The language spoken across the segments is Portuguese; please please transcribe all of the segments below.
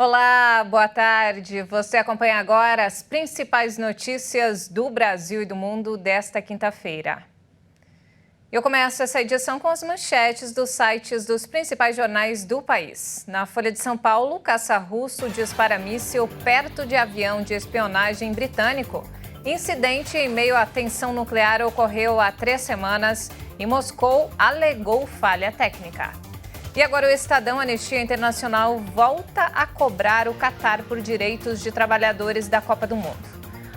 Olá, boa tarde. Você acompanha agora as principais notícias do Brasil e do mundo desta quinta-feira. Eu começo essa edição com as manchetes dos sites dos principais jornais do país. Na Folha de São Paulo, caça russo dispara míssil perto de avião de espionagem britânico. Incidente em meio à tensão nuclear ocorreu há 3 semanas e Moscou alegou falha técnica. E agora o Estadão, Anistia Internacional volta a cobrar o Catar por direitos de trabalhadores da Copa do Mundo.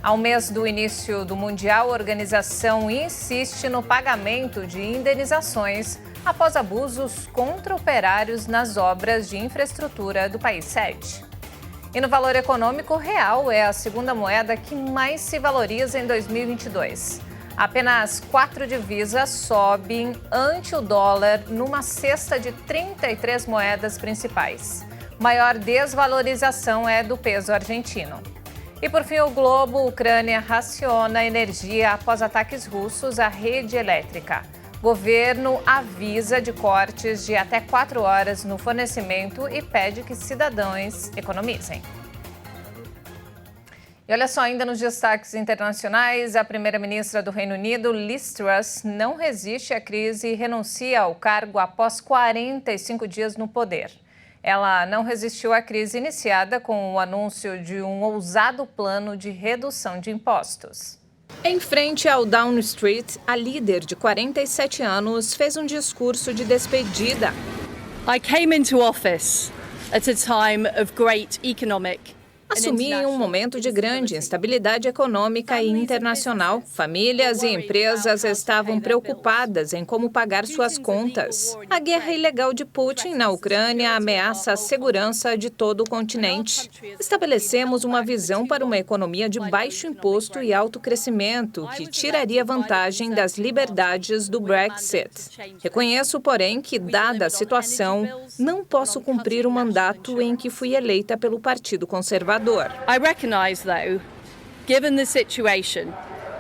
Ao mês do início do Mundial, a organização insiste no pagamento de indenizações após abusos contra operários nas obras de infraestrutura do país sede. E no valor econômico, o real é a segunda moeda que mais se valoriza em 2022. Apenas 4 divisas sobem ante o dólar numa cesta de 33 moedas principais. Maior desvalorização é do peso argentino. E por fim, o Globo, Ucrânia raciona energia após ataques russos à rede elétrica. Governo avisa de cortes de até 4 horas no fornecimento e pede que cidadãos economizem. E olha só, ainda nos destaques internacionais, a primeira-ministra do Reino Unido, Liz Truss, não resiste à crise e renuncia ao cargo após 45 dias no poder. Ela não resistiu à crise iniciada com o anúncio de um ousado plano de redução de impostos. Em frente ao Downing Street, a líder de 47 anos fez um discurso de despedida. I came into office at a time of great economic. Assumi em um momento de grande instabilidade econômica e internacional. Famílias e empresas estavam preocupadas em como pagar suas contas. A guerra ilegal de Putin na Ucrânia ameaça a segurança de todo o continente. Estabelecemos uma visão para uma economia de baixo imposto e alto crescimento, que tiraria vantagem das liberdades do Brexit. Reconheço, porém, que, dada a situação, não posso cumprir o mandato em que fui eleita pelo Partido Conservador. I recognize, though, given the situation,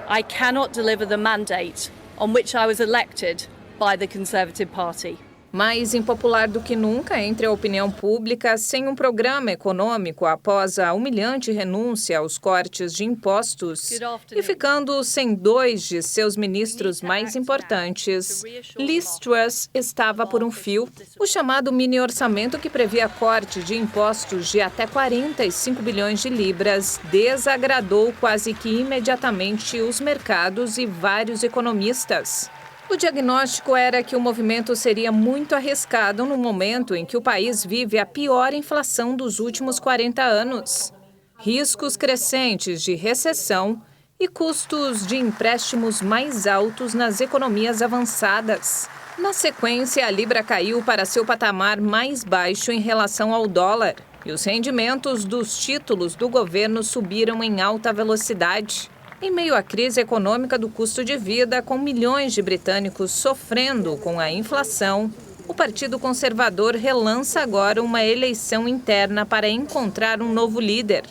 I cannot deliver the mandate on which I was elected by the Conservative Party. Mais impopular do que nunca entre a opinião pública, sem um programa econômico após a humilhante renúncia aos cortes de impostos e ficando sem 2 de seus ministros mais importantes, Liz Truss estava por um fio. O chamado mini-orçamento, que previa corte de impostos de até 45 bilhões de libras, desagradou quase que imediatamente os mercados e vários economistas. O diagnóstico era que o movimento seria muito arriscado no momento em que o país vive a pior inflação dos últimos 40 anos. Riscos crescentes de recessão e custos de empréstimos mais altos nas economias avançadas. Na sequência, a libra caiu para seu patamar mais baixo em relação ao dólar e os rendimentos dos títulos do governo subiram em alta velocidade. Em meio à crise econômica do custo de vida, com milhões de britânicos sofrendo com a inflação, o Partido Conservador relança agora uma eleição interna para encontrar um novo líder,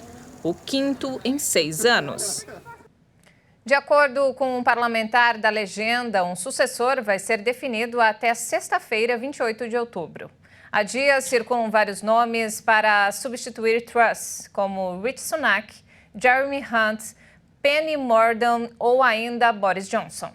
o 5º em 6 anos. De acordo com um parlamentar da legenda, um sucessor vai ser definido até sexta-feira, 28 de outubro. Há dias circulam vários nomes para substituir Truss, como Rishi Sunak, Jeremy Hunt, Penny Mordaunt ou ainda Boris Johnson.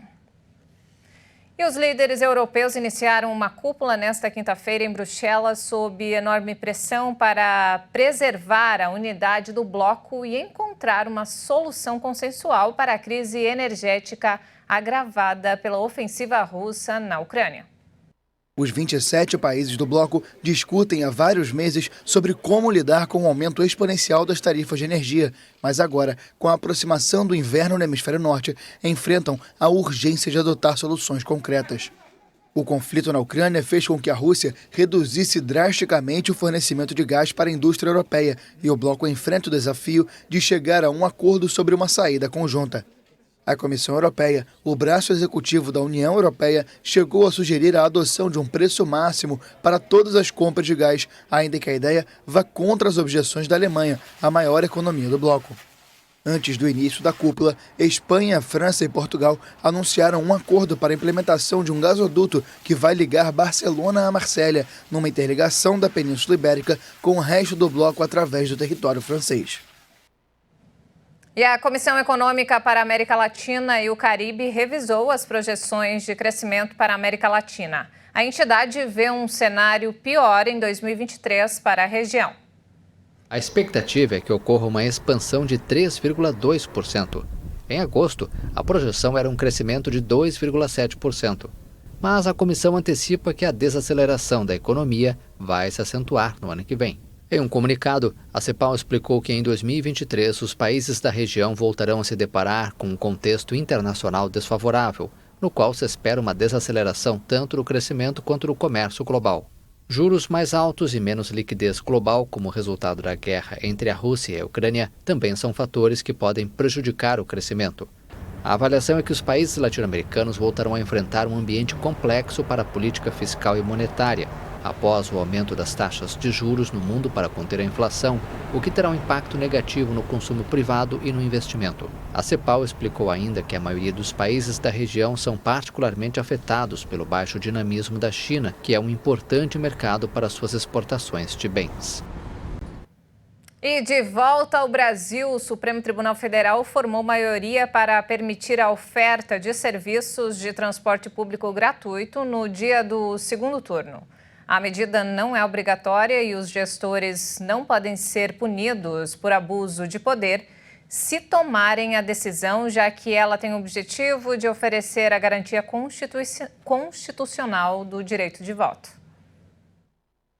E os líderes europeus iniciaram uma cúpula nesta quinta-feira em Bruxelas sob enorme pressão para preservar a unidade do bloco e encontrar uma solução consensual para a crise energética agravada pela ofensiva russa na Ucrânia. Os 27 países do bloco discutem há vários meses sobre como lidar com o aumento exponencial das tarifas de energia, mas agora, com a aproximação do inverno no hemisfério norte, enfrentam a urgência de adotar soluções concretas. O conflito na Ucrânia fez com que a Rússia reduzisse drasticamente o fornecimento de gás para a indústria europeia e o bloco enfrenta o desafio de chegar a um acordo sobre uma saída conjunta. A Comissão Europeia, o braço executivo da União Europeia, chegou a sugerir a adoção de um preço máximo para todas as compras de gás, ainda que a ideia vá contra as objeções da Alemanha, a maior economia do bloco. Antes do início da cúpula, Espanha, França e Portugal anunciaram um acordo para a implementação de um gasoduto que vai ligar Barcelona a Marsella, numa interligação da Península Ibérica com o resto do bloco através do território francês. E a Comissão Econômica para a América Latina e o Caribe revisou as projeções de crescimento para a América Latina. A entidade vê um cenário pior em 2023 para a região. A expectativa é que ocorra uma expansão de 3,2%. Em agosto, a projeção era um crescimento de 2,7%. Mas a comissão antecipa que a desaceleração da economia vai se acentuar no ano que vem. Em um comunicado, a CEPAL explicou que em 2023 os países da região voltarão a se deparar com um contexto internacional desfavorável, no qual se espera uma desaceleração tanto no crescimento quanto no comércio global. Juros mais altos e menos liquidez global, como resultado da guerra entre a Rússia e a Ucrânia, também são fatores que podem prejudicar o crescimento. A avaliação é que os países latino-americanos voltarão a enfrentar um ambiente complexo para a política fiscal e monetária, após o aumento das taxas de juros no mundo para conter a inflação, o que terá um impacto negativo no consumo privado e no investimento. A CEPAL explicou ainda que a maioria dos países da região são particularmente afetados pelo baixo dinamismo da China, que é um importante mercado para suas exportações de bens. E de volta ao Brasil, o Supremo Tribunal Federal formou maioria para permitir a oferta de serviços de transporte público gratuito no dia do segundo turno. A medida não é obrigatória e os gestores não podem ser punidos por abuso de poder se tomarem a decisão, já que ela tem o objetivo de oferecer a garantia constitucional do direito de voto.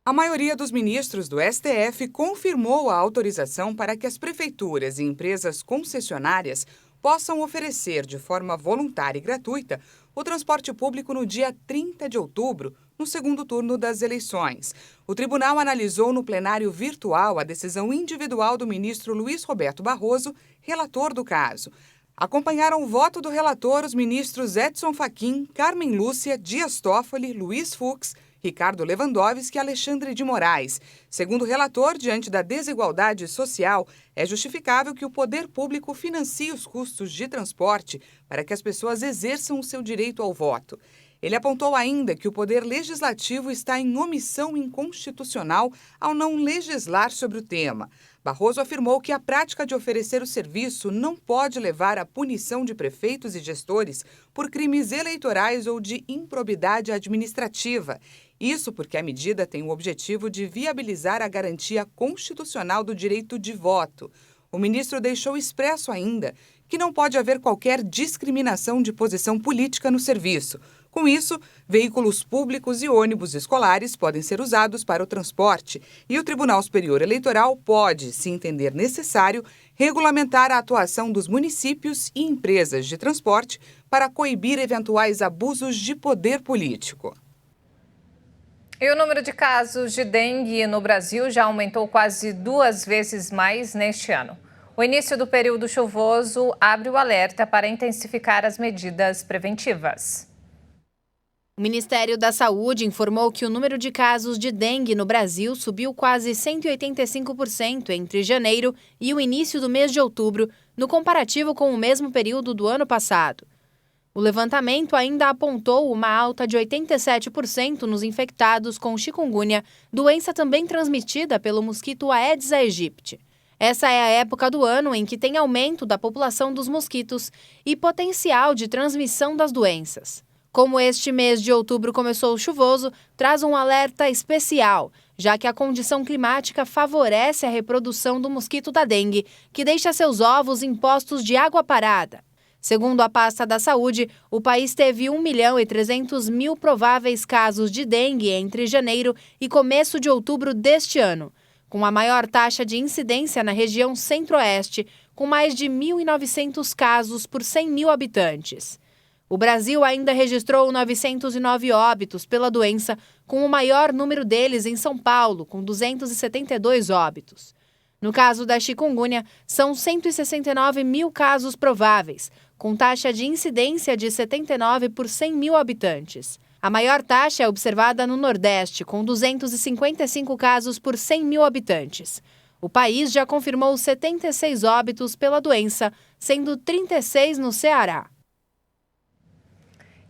A maioria dos ministros do STF confirmou a autorização para que as prefeituras e empresas concessionárias possam oferecer de forma voluntária e gratuita o transporte público no dia 30 de outubro, no segundo turno das eleições. O tribunal analisou no plenário virtual a decisão individual do ministro Luiz Roberto Barroso, relator do caso. Acompanharam o voto do relator os ministros Edson Fachin, Carmen Lúcia, Dias Toffoli, Luiz Fux, Ricardo Lewandowski e Alexandre de Moraes. Segundo o relator, diante da desigualdade social, é justificável que o poder público financie os custos de transporte para que as pessoas exerçam o seu direito ao voto. Ele apontou ainda que o poder legislativo está em omissão inconstitucional ao não legislar sobre o tema. Barroso afirmou que a prática de oferecer o serviço não pode levar à punição de prefeitos e gestores por crimes eleitorais ou de improbidade administrativa. Isso porque a medida tem o objetivo de viabilizar a garantia constitucional do direito de voto. O ministro deixou expresso ainda que não pode haver qualquer discriminação de posição política no serviço. Com isso, veículos públicos e ônibus escolares podem ser usados para o transporte e o Tribunal Superior Eleitoral pode, se entender necessário, regulamentar a atuação dos municípios e empresas de transporte para coibir eventuais abusos de poder político. E o número de casos de dengue no Brasil já aumentou quase 2 vezes mais neste ano. O início do período chuvoso abre o alerta para intensificar as medidas preventivas. O Ministério da Saúde informou que o número de casos de dengue no Brasil subiu quase 185% entre janeiro e o início do mês de outubro, no comparativo com o mesmo período do ano passado. O levantamento ainda apontou uma alta de 87% nos infectados com chikungunya, doença também transmitida pelo mosquito Aedes aegypti. Essa é a época do ano em que tem aumento da população dos mosquitos e potencial de transmissão das doenças. Como este mês de outubro começou chuvoso, traz um alerta especial, já que a condição climática favorece a reprodução do mosquito da dengue, que deixa seus ovos em postos de água parada. Segundo a pasta da Saúde, o país teve 1.300.000 prováveis casos de dengue entre janeiro e começo de outubro deste ano, com a maior taxa de incidência na região centro-oeste, com mais de 1.900 casos por 100 mil habitantes. O Brasil ainda registrou 909 óbitos pela doença, com o maior número deles em São Paulo, com 272 óbitos. No caso da chikungunya, são 169 mil casos prováveis, com taxa de incidência de 79 por 100 mil habitantes. A maior taxa é observada no Nordeste, com 255 casos por 100 mil habitantes. O país já confirmou 76 óbitos pela doença, sendo 36 no Ceará.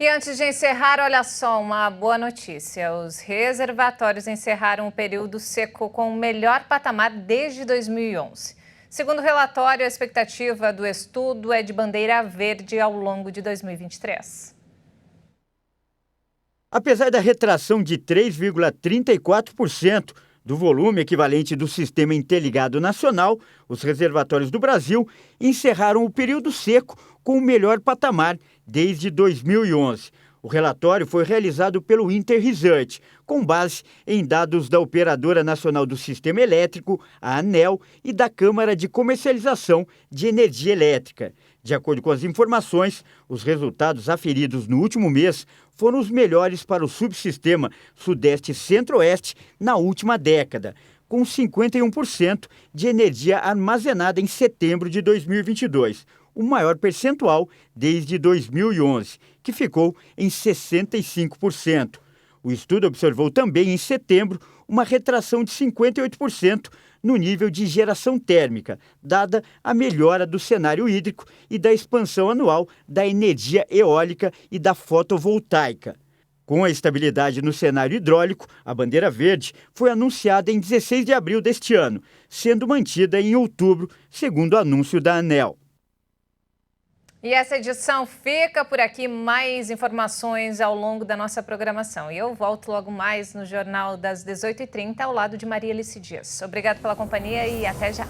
E antes de encerrar, olha só, uma boa notícia. Os reservatórios encerraram o período seco com o melhor patamar desde 2011. Segundo o relatório, a expectativa do estudo é de bandeira verde ao longo de 2023. Apesar da retração de 3,34% do volume equivalente do Sistema Interligado Nacional, os reservatórios do Brasil encerraram o período seco com o melhor patamar desde 2011. O relatório foi realizado pelo Interresearch, com base em dados da Operadora Nacional do Sistema Elétrico, a ANEEL, e da Câmara de Comercialização de Energia Elétrica. De acordo com as informações, os resultados aferidos no último mês foram os melhores para o subsistema Sudeste Centro-Oeste na última década, com 51% de energia armazenada em setembro de 2022, o maior percentual desde 2011, que ficou em 65%. O estudo observou também em setembro uma retração de 58% no nível de geração térmica, dada a melhora do cenário hídrico e da expansão anual da energia eólica e da fotovoltaica. Com a estabilidade no cenário hidráulico, a bandeira verde foi anunciada em 16 de abril deste ano, sendo mantida em outubro, segundo o anúncio da ANEEL. E essa edição fica por aqui. Mais informações ao longo da nossa programação. E eu volto logo mais no Jornal das 18h30 ao lado de Maria Alice Dias. Obrigado pela companhia e até já.